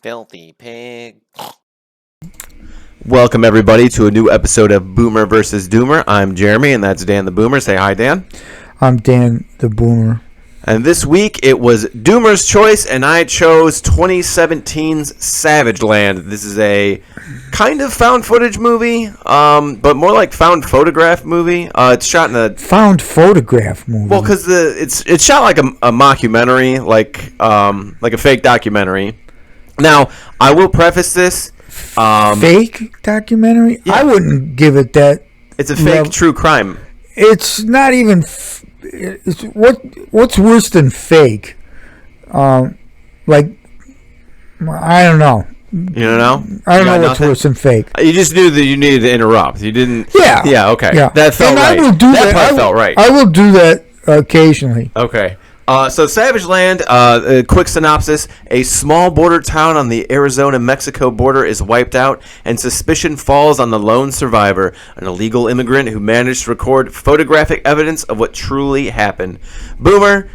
Filthy pig. Welcome, everybody, to a new episode of Boomer vs. Doomer. I'm Jeremy, and that's Dan the Boomer. Say hi, Dan. I'm Dan the Boomer. And this week, it was Doomer's choice, and I chose 2017's Savageland. This is a kind of found footage movie, but more like found photograph movie. It's shot in a... Found photograph movie? Well, because it's shot like a mockumentary, like a fake documentary. Now, I will preface this. Fake documentary? Yeah. I wouldn't give it that. It's a fake true crime. It's not even. What's worse than fake? I don't know. You don't know? I don't know what's worse than fake. You just knew that you needed to interrupt. You didn't. Yeah. Yeah. Okay. Yeah. That felt right. I will do that. Part felt right. I will do that occasionally. Okay. So Savageland, a quick synopsis. A small border town on the Arizona-Mexico border is wiped out, and suspicion falls on the lone survivor, an illegal immigrant who managed to record photographic evidence of what truly happened. Boomer,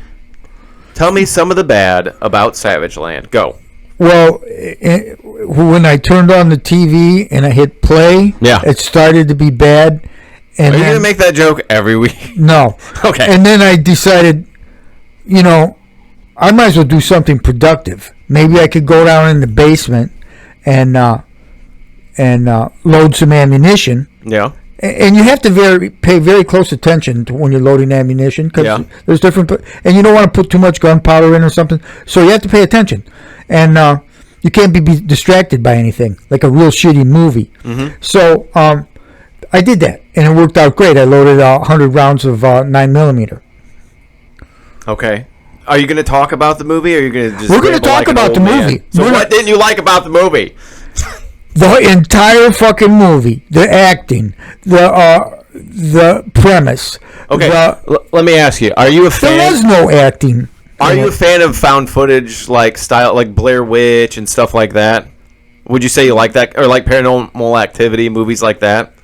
tell me some of the bad about Savageland. Go. Well, when I turned on the TV and I hit play, it started to be bad. And Are you going to make that joke every week? No. Okay. And then I decided... I might as well do something productive. Maybe I could go down in the basement and load some ammunition. Yeah. And you have to pay very close attention to when you're loading ammunition because there's different. And you don't want to put too much gunpowder in or something. So you have to pay attention, and you can't be distracted by anything like a real shitty movie. Mm-hmm. So I did that, and it worked out great. I loaded 100 rounds of 9mm. Okay. Are you going to talk about the movie, or are you going to just... We're going to talk about the movie. So what didn't you like about the movie? The entire fucking movie, the acting, the premise. Okay, let me ask you: are you a fan? There was no acting. Are you a fan of found footage, like style, like Blair Witch and stuff like that? Would you say you like that, or like Paranormal Activity movies like that?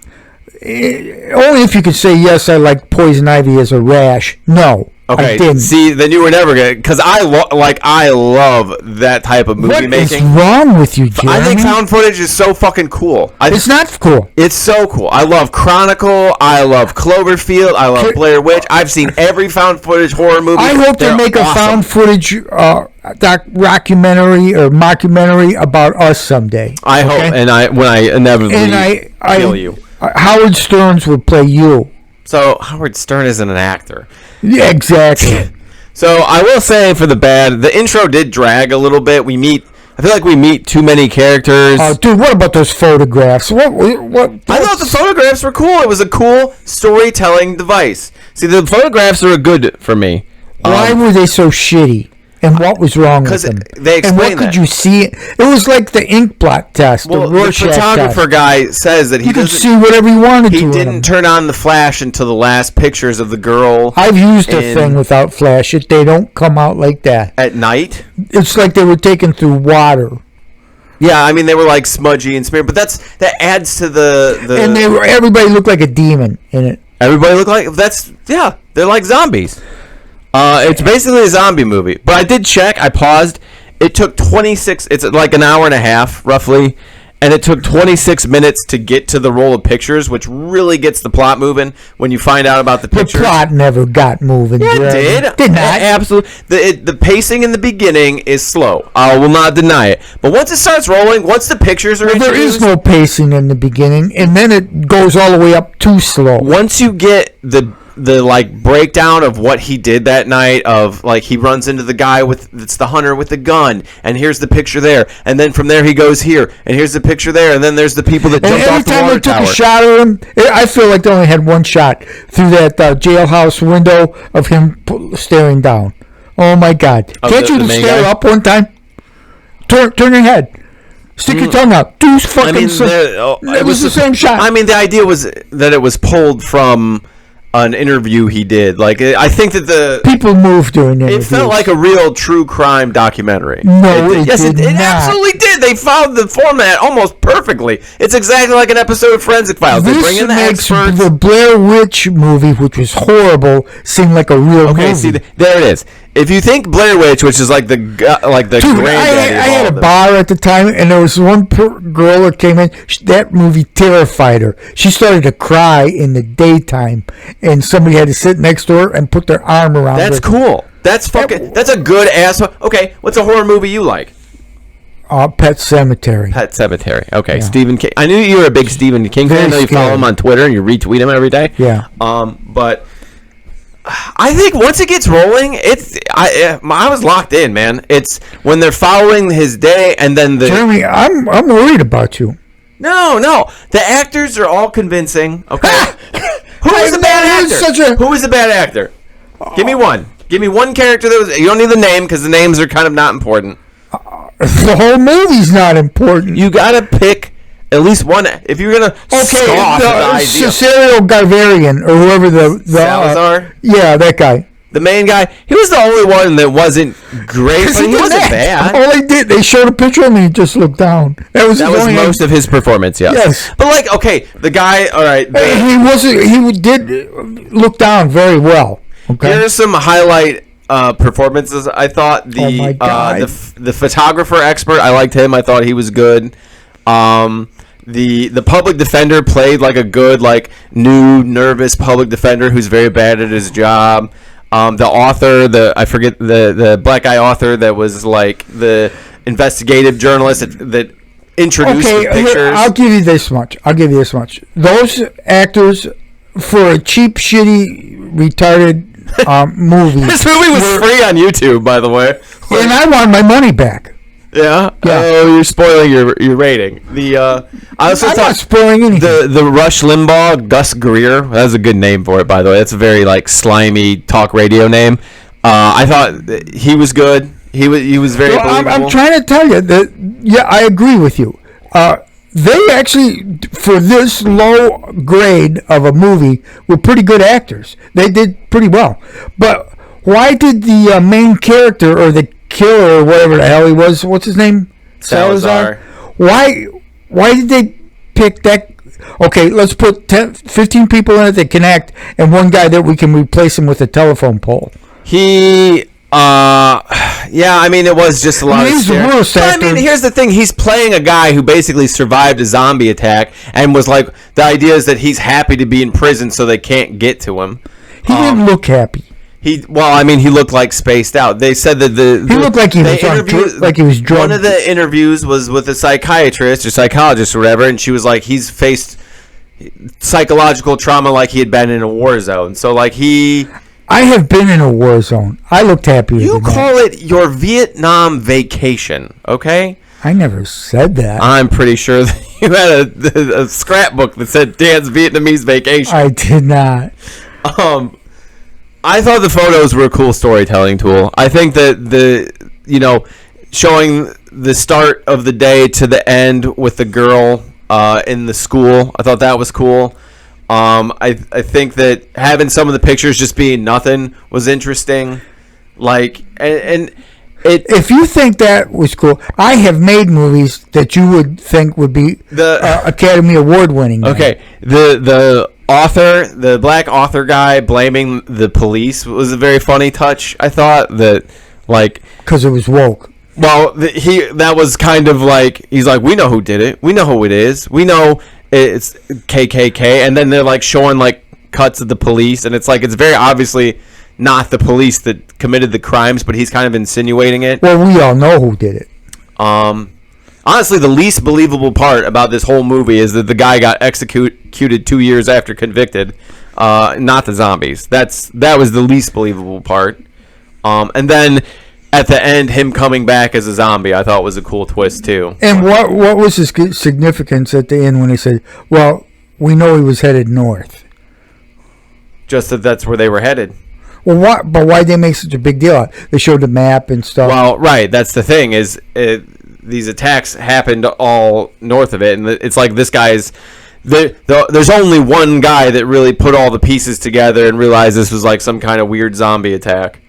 Only if you could say yes. I like Poison Ivy as a rash. No. Okay, I didn't. See, then you were never gonna, because I love that type of movie making. What's wrong with you, Jeremy? I think found footage is so fucking cool. It's not cool. It's so cool. I love Chronicle. I love Cloverfield. I love Blair Witch. I've seen every found footage horror movie. I hope they make a found footage rockumentary or mockumentary about us someday. I hope, and when I inevitably kill you. Howard Stearns would play you. So Howard Stern isn't an actor. Yeah, exactly. So I will say for the bad, the intro did drag a little bit. I feel like we meet too many characters. Oh, dude, what about those photographs? What? I thought the photographs were cool. It was a cool storytelling device. See, the photographs are good for me. Why were they so shitty? And what was wrong with them? They explained and what could you see? It was like the ink blot test. Well, the photographer guy says that he could see whatever he wanted to. He didn't turn on the flash until the last pictures of the girl. I've used a thing without flash. They don't come out like that. At night? It's like they were taken through water. Yeah, I mean they were like smudgy and smeared, but that adds to the. And everybody looked like a demon in it. Everybody looked like they're like zombies. It's basically a zombie movie. But I did check. I paused. It took 26... It's like an hour and a half, roughly. And it took 26 minutes to get to the roll of pictures, which really gets the plot moving when you find out about the pictures. The plot never got moving. Yeah, it did. Did not. Absolutely. The pacing in the beginning is slow. I will not deny it. But once it starts rolling, once the pictures are introduced... There is no pacing in the beginning, and then it goes all the way up too slow. Once you get the like breakdown of what he did that night, of like he runs into the guy it's the hunter with the gun, and here's the picture there, and then from there he goes here, and here's the picture there, and then there's the people that jumped off the water tower. Every time they took a shot of him, I feel like they only had one shot through that jailhouse window of him staring down. Oh my God! Can't you stare up one time? Turn your head. Stick your tongue out. Do fucking. It was the same shot. I mean, the idea was that it was pulled from an interview he did. Like, I think that the people moved during interviews. It felt like a real true crime documentary. No, it absolutely did. did. They followed the format almost perfectly. It's exactly like an episode of Forensic Files. They bring in the experts. The Blair Witch movie, which was horrible, seemed like a real movie. Okay, see, there it is. If you think Blair Witch, which is like the granddaddy I had a bar at the time, and there was one girl that came in. That movie terrified her. She started to cry in the daytime, and somebody had to sit next to her and put their arm around her. That's cool. That's a good ass. Okay, what's a horror movie you like? Pet Sematary. Pet Sematary. Okay, yeah. Stephen King. I knew you were a big Stephen King fan. I know you follow him on Twitter and you retweet him every day. Yeah. But I think once it gets rolling, I was locked in, man. It's when they're following his day and then the. Jeremy, I'm worried about you. No, the actors are all convincing. Okay. Who is a bad actor? Who is a bad actor? Give me one. Give me one character that was. You don't need the name because the names are kind of not important. The whole movie's not important. You gotta pick at least one. If you're gonna scoff at the idea. Cecilio Garvarian or whoever the Salazar. Yeah, that guy. The main guy. He was the only one that wasn't great, but he wasn't bad. All they showed a picture of him and he just looked down. That was most of his performance. Yes. But like, okay, the guy. All right. He did look down very well. Okay. Here's some highlight performances. I thought the photographer expert. I liked him. I thought he was good. The public defender played like a good, like, new nervous public defender who's very bad at his job. The author, I forget the black guy author that was like the investigative journalist that introduced the pictures. I'll give you this much. Those actors, for a cheap, shitty, retarded movie. This movie was free on YouTube, by the way. And I want my money back. Yeah. Oh, you're spoiling your rating. I'm not spoiling anything. The Rush Limbaugh, Gus Greer. That's a good name for it, by the way. That's a very like slimy talk radio name. I thought he was good. He was very believable. I'm trying to tell you that. Yeah, I agree with you. They actually, for this low grade of a movie, were pretty good actors. They did pretty well. But why did the main character or the killer or whatever the hell he was, what's his name? Salazar. Why did they pick that? Okay, let's put 15 people in it that can act and one guy that we can replace him with a telephone pole. Yeah, I mean, it was just a lot of worst actor. I mean, here's the thing. He's playing a guy who basically survived a zombie attack and was like, the idea is that he's happy to be in prison so they can't get to him. He didn't look happy. He looked like spaced out. They said that he looked like he was drunk. One of the interviews was with a psychiatrist or psychologist or whatever, and she was like, he's faced psychological trauma like he had been in a war zone. So like I have been in a war zone. I looked happier. You call it your Vietnam vacation, okay? I never said that. I'm pretty sure that you had a scrapbook that said Dan's Vietnamese vacation. I did not. I thought the photos were a cool storytelling tool. I think that showing the start of the day to the end with the girl in the school, I thought that was cool. I think that having some of the pictures just being nothing was interesting. Like, if you think that was cool, I have made movies that you would think would be Academy Award winning. Okay, the author, the black author guy blaming the police was a very funny touch. I thought that, like, because it was woke. Well, that was kind of like, he's like, we know who did it. We know who it is. We know it's KKK. And then they're like showing like cuts of the police, and it's like, it's very obviously not the police that committed the crimes, but he's kind of insinuating it. Well, we all know who did it. Honestly, the least believable part about this whole movie is that the guy got executed 2 years after convicted, not the zombies. That was the least believable part. And then at the end, him coming back as a zombie, I thought was a cool twist too. And what was his significance at the end when he said, well, we know he was headed north? Just that that's where they were headed. Well, but why did they make such a big deal? They showed the map and stuff. Well, right. That's the thing is these attacks happened all north of it. And it's like this guy's... There's only one guy that really put all the pieces together and realized this was like some kind of weird zombie attack.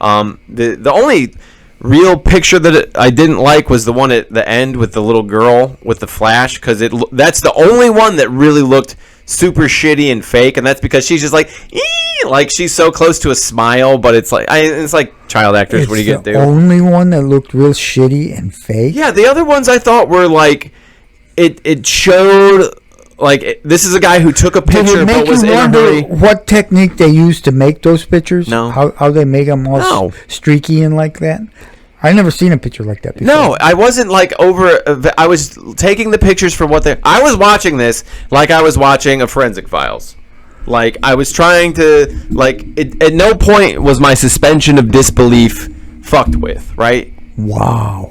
The only real picture that I didn't like was the one at the end with the little girl with the flash, because that's the only one that really looked super shitty and fake, and that's because she's just like, like she's so close to a smile, but it's like child actors. It's what are you gonna do? The only one that looked real shitty and fake. Yeah, the other ones I thought were like, it showed like this is a guy who took a picture but was in a hurry. What technique they used to make those pictures? No. How they make them all streaky and like that? I never seen a picture like that before. No, I wasn't like I was taking the pictures for what they. I was watching this like I was watching a Forensic Files. Like I was trying to at no point was my suspension of disbelief fucked with. Right? Wow.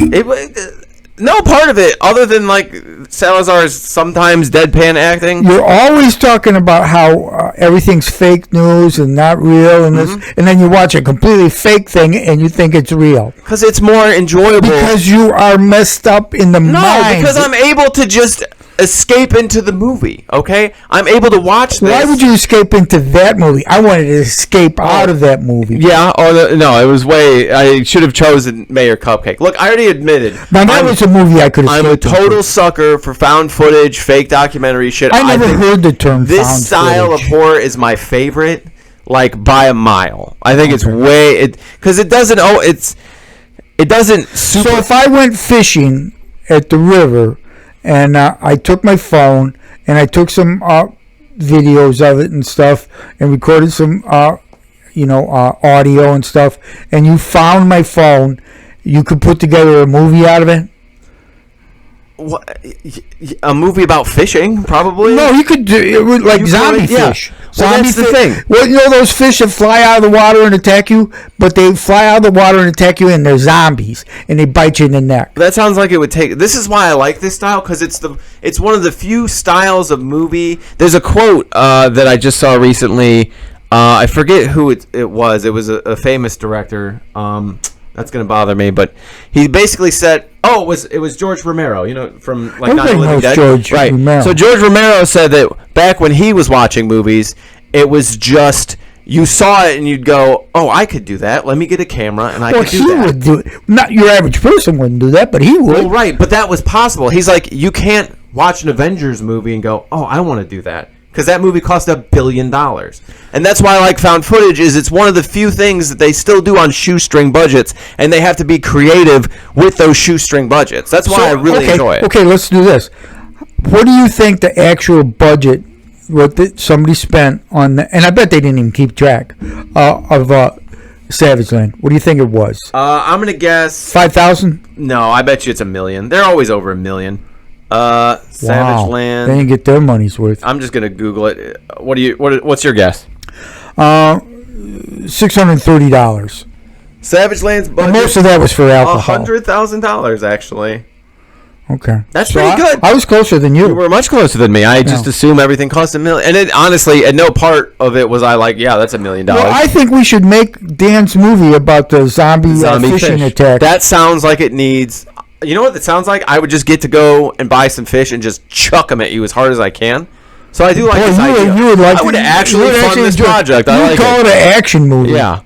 No part of it, other than like Salazar's sometimes deadpan acting. You're always talking about how everything's fake news and not real, and this, and then you watch a completely fake thing and you think it's real. Because it's more enjoyable. Because you are messed up in the mind. No, because I'm able to just escape into the movie. Okay, I'm able to watch this. Why would you escape into that movie? I wanted to escape out of that movie. Yeah, no, it was way. I should have chosen Mayor Cupcake. Look, I already admitted. Now that was a movie I could. I'm a total sucker for found footage, fake documentary shit. I never heard the term. This style of horror is my favorite, like by a mile. I think it's way because it doesn't. It doesn't. So if I went fishing at the river. And I took my phone and I took some videos of it and stuff and recorded some, audio and stuff. And you found my phone. You could put together a movie out of it. What, a movie about fishing, probably? No, you could do it was like zombie fish. Well, that's the thing. Well, you know those fish that fly out of the water and attack you, but they fly out of the water and attack you, and they're zombies, and they bite you in the neck. That sounds like it would take. This is why I like this style, because it's one of the few styles of movie. There's a quote that I just saw recently. I forget who it was. It was a famous director. That's gonna bother me, but he basically said, "Oh, it was George Romero, from like Night of the Living Dead." George right. Romero. So George Romero said that back when he was watching movies, it was just you saw it and you'd go, "Oh, I could do that. Let me get a camera and I could do that." He would do it. Not your average person wouldn't do that, but he would. Well, right, but that was possible. He's like, you can't watch an Avengers movie and go, "Oh, I want to do that." Because that movie cost $1 billion. And that's why I like found footage is it's one of the few things that they still do on shoestring budgets, and they have to be creative with those shoestring budgets. That's why I really enjoy it. Okay, let's do this. What do you think the actual budget, somebody spent on, and I bet they didn't even keep track, of Savageland. What do you think it was? I'm going to guess... 5,000? No, I bet you it's $1 million. They're always over $1 million. Savageland. They didn't get their money's worth. I'm just gonna Google it. What's your guess? $630. Savageland's budget. Most of that was for alcohol. $100,000 actually. Okay, that's pretty good. I was closer than you. You were much closer than me. I just assume everything cost $1 million, and it honestly, at no part of it was I like, yeah, that's $1 million. Well, I think we should make Dan's movie about the zombie fishing attack. That sounds like it needs. You know what that sounds like? I would just get to go and buy some fish and just chuck them at you as hard as I can. So I do like this idea. I would actually fund this project. I like call it an action movie. Yeah.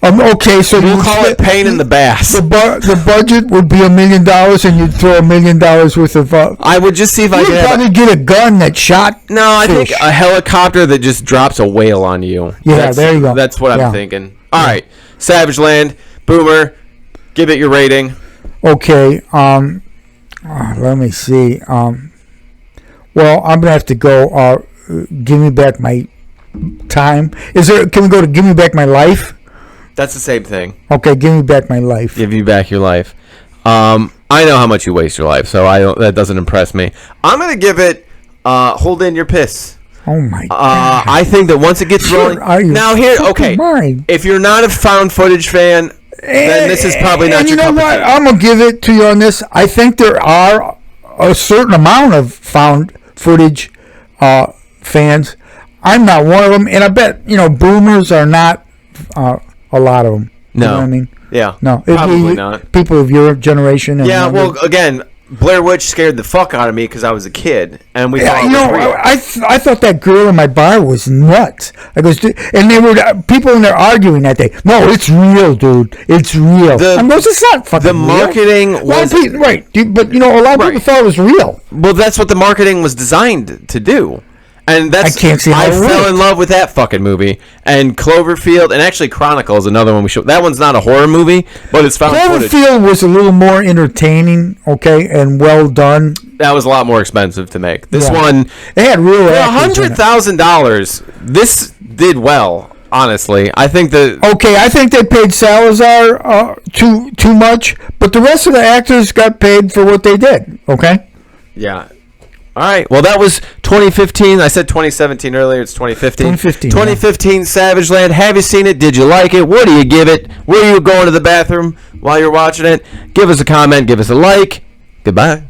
Okay, so we'll call it Pain in the Bass. The budget would be $1 million, and you'd throw $1 million worth of. I would just see if I could probably get a gun that shot. No, I think a helicopter that just drops a whale on you. Yeah, there you go. That's what I'm thinking. All right, Savageland, Boomer. Give it your rating. Okay. Let me see. Well, I'm gonna have to go. Give me back my time. Can we go to give me back my life? That's the same thing. Okay, give me back my life. Give you back your life. I know how much you waste your life, so that doesn't impress me. I'm gonna give it. Hold in your piss. Oh my god! I think that once it gets rolling. Now here, okay. If you're not a found footage fan. Then this is probably not your cup of tea. I'm going to give it to you on this. I think there are a certain amount of found footage fans. I'm not one of them. And I bet, boomers are not a lot of them. No. You know what I mean? Yeah. No. Probably not. People of your generation. Yeah, well, again, Blair Witch scared the fuck out of me because I was a kid, and we thought you know, I thought that girl in my bar was nuts. I goes, and they were people in there arguing that day. No, it's real, dude. It's real. I goes, it's not fucking the marketing real. was right, but you know, a lot of people thought it was real. Well, that's what the marketing was designed to do. And that's I can't see how I it fell worked. in love with that fucking movie. And Cloverfield, and actually Chronicle is another one we showed. That one's not a horror movie, but it's found footage. Cloverfield was a little more entertaining, okay, and well done. That was a lot more expensive to make. This one, it had real actors in it. $100,000. This did well, honestly. I think I think they paid Salazar too much, but the rest of the actors got paid for what they did. Okay. Yeah. All right. Well, that was 2015. I said 2017 earlier. It's 2015. 2015 Savageland. Have you seen it? Did you like it? What do you give it? Were you going to the bathroom while you're watching it? Give us a comment. Give us a like. Goodbye.